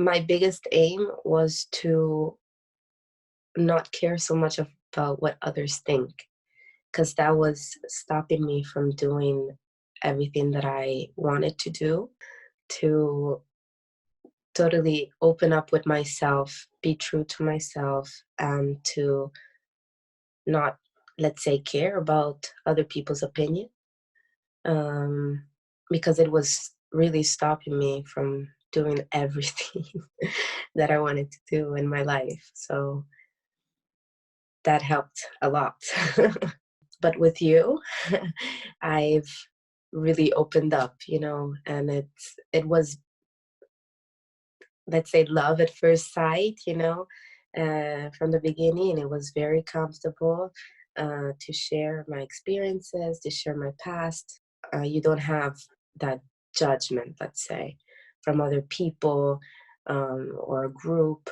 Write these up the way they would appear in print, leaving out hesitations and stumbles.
my biggest aim was to not care so much about what others think, because that was stopping me from doing everything that I wanted to do, to totally open up with myself, be true to myself, and to not, let's say, care about other people's opinion, um, because it was really stopping me from doing everything that I wanted to do in my life. So that helped a lot. But with you, I've really opened up, and it was, let's say, love at first sight, from the beginning. It was very comfortable to share my experiences, to share my past. You don't have that judgment, let's say, from other people, or a group,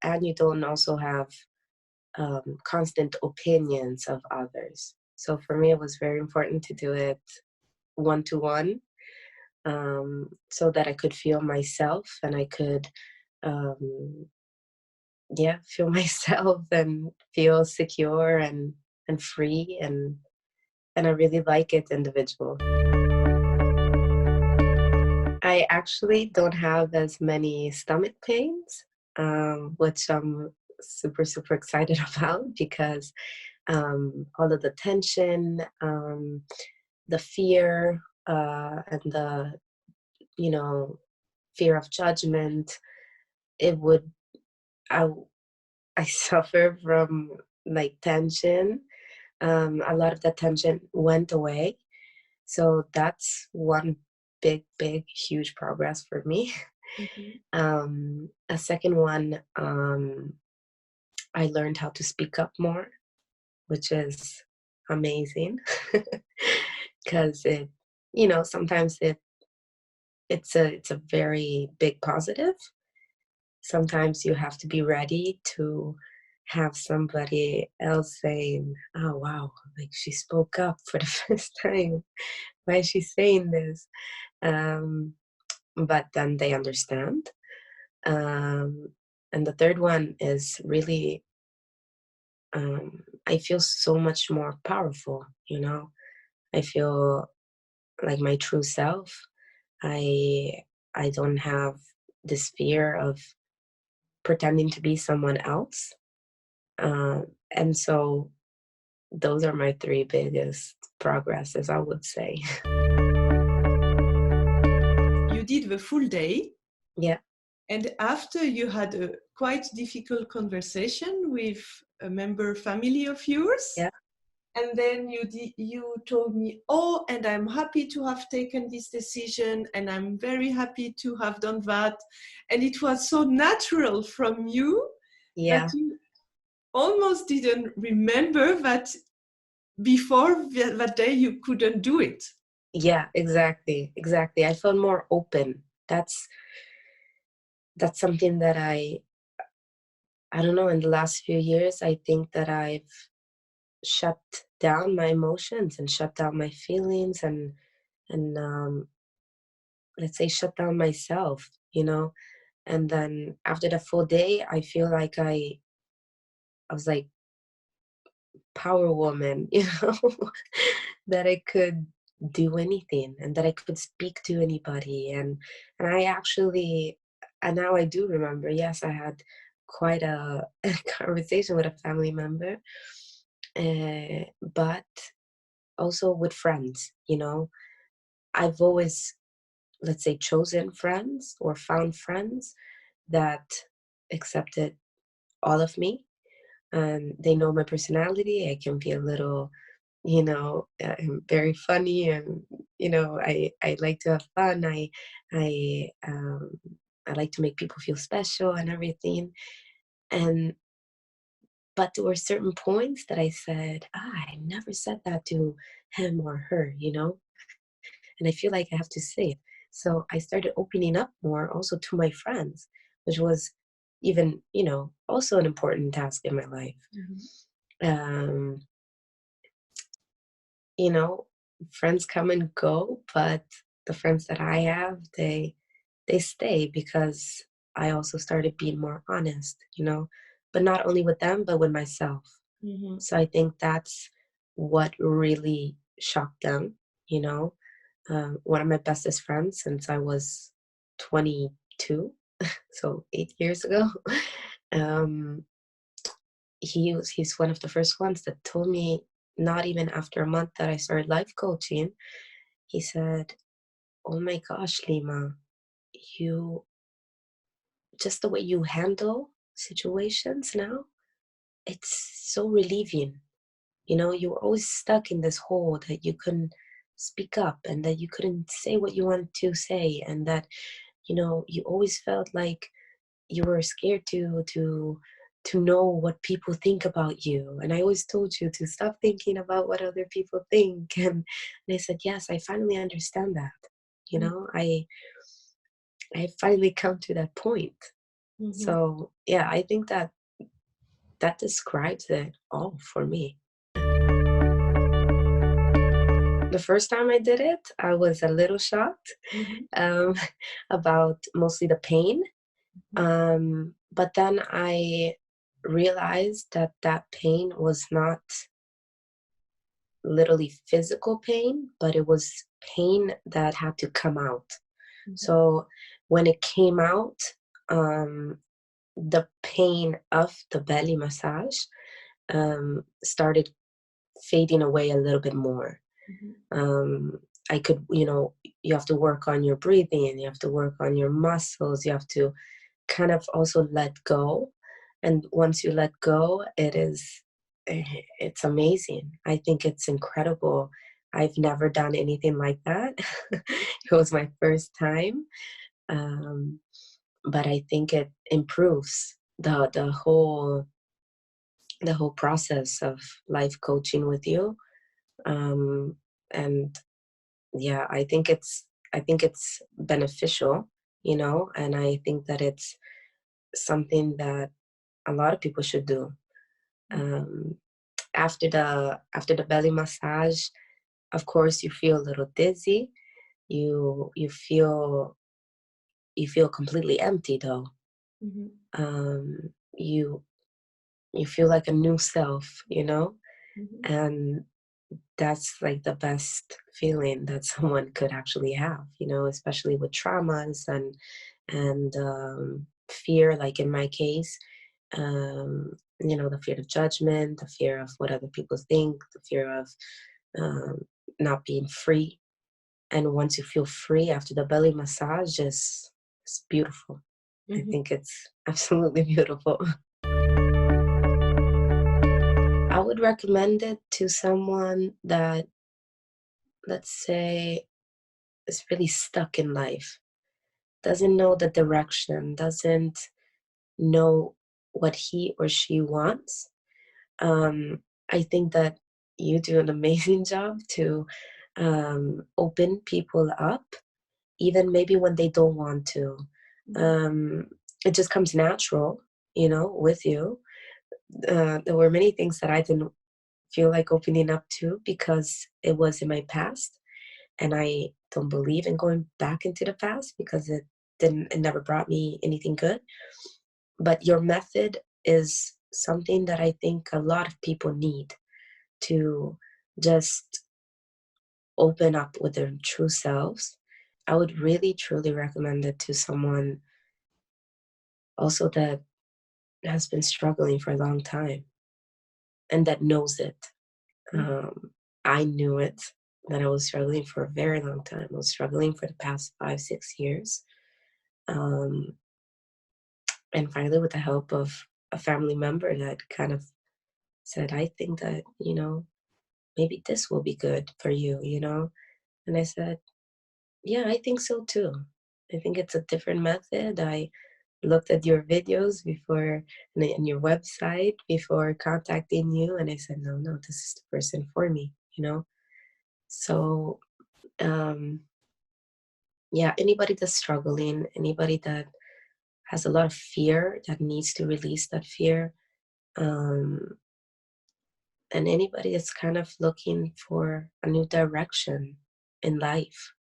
and you don't also have constant opinions of others. So for me, it was very important to do it one to one, so that I could feel myself, and I could, um, feel myself and feel secure and free, and I really like it individual. I actually don't have as many stomach pains, which I'm super, super excited about, because all of the tension, the fear, and the, you know, fear of judgment, it would, I, I suffer from like tension. A lot of that tension went away. So that's one big, big, huge progress for me. Mhm. A second one, I learned how to speak up more, which is amazing. Because sometimes it's a very big positive. Sometimes you have to be ready to have somebody else saying, "Oh wow, like she spoke up for the first time. Why is she saying this?" Um, but then they understand. Um, and the third one is really, I feel so much more powerful. I feel like my true self. I I don't have this fear of pretending to be someone else. Uh, and so those are my three biggest progresses, I would say. You did the full day, Yeah, and after you had a quite difficult conversation with a member family of yours, yeah, and then you told me, oh, and I'm happy to have taken this decision, and I'm very happy to have done that, and it was so natural from you that yeah, you almost didn't remember that before that day you couldn't do it. yeah, exactly, exactly. I felt more open. That's something that I don't know, in the last few years, I think that I've shut down my emotions and shut down my feelings, and let's say shut down myself, and then after the full day, I feel like I was like power woman, that I could do anything and that I could speak to anybody, and I actually, and now I do remember, yes, I had quite a conversation with a family member, but also with friends. I've always, let's say, chosen friends or found friends that accepted all of me, and they know my personality. I can be a little, I'm very funny, and I like to have fun. I um I like to make people feel special and everything. And but there were certain points that I said, I never said that to him or her, and I feel like I have to say it. So I started opening up more also to my friends, which was even, also an important task in my life. Mhm. Um, you know, Friends come and go, but the friends that I have, they stay, because I also started being more honest, but not only with them, but with myself. Mhm. So I think that's what really shocked them, you know. One of my bestest friends since I was 22, so 8 years ago. um, he's one of the first ones that told me, not even after a month that I started life coaching, he said, "Oh my gosh, Lima, you just the way you handle situations now, it's so relieving. You were always stuck in this hole that you couldn't speak up and that you couldn't say what you wanted to say, and that, you always felt like you were scared to know what people think about you. And I always told you to stop thinking about what other people think." And I said, yes, I finally understand that. You Mm. know, I finally come to that point. Mhm. So yeah, I think that that describes it all for me. The first time I did it, I was a little shocked, Mhm. um, about mostly the pain. Mhm. But then I realized that that pain was not literally physical pain, but it was pain that had to come out. Mhm. So when it came out, um, the pain of the belly massage started fading away a little bit more. Mhm. um, I could, you have to work on your breathing, you have to work on your muscles, you have to kind of also let go. And once you let go, it's amazing. I think it's incredible. I've never done anything like that. It was my first time. Um, but I think it improves the whole process of life coaching with you. Um, and yeah, I think it's beneficial, and I think that it's something that a lot of people should do. um, after the belly massage, of course you feel a little dizzy. You feel completely empty though. Mhm. You feel like a new self, Mhm. and that's like the best feeling that someone could actually have, especially with traumas and fear, like in my case. The fear of judgment, the fear of what other people think, the fear of um, not being free. And once you feel free after the belly massage, it's beautiful. I Mhm. think it's absolutely beautiful. I would recommend it to someone that, let's say, is really stuck in life, doesn't know the direction, doesn't know what he or she wants. I think that you do an amazing job to open people up, even maybe when they don't want to. Mhm. Um, it just comes natural, with you. There were many things that I didn't feel like opening up to because it was in my past. And I don't believe in going back into the past because it never brought me anything good. But your method is something that I think a lot of people need to just open up with their true selves. I would really truly recommend it to someone also that has been struggling for a long time and that knows it. Mhm. Um, I knew it, that I was struggling for a very long time. I was struggling for the past 5, 6 years. Um, and finally, with the help of a family member that kind of said, I think that, maybe this will be good for you. And I said, yeah, I think so too. I think it's a different method. I looked at your videos before and your website before contacting you, and I said, no, no, this is the person for me. So, um, yeah, anybody that's struggling, anybody that has a lot of fear that needs to release that fear, um, and anybody that's kind of looking for a new direction in life,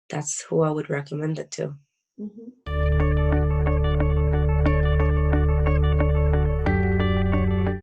that's who I would recommend it to. Mhm.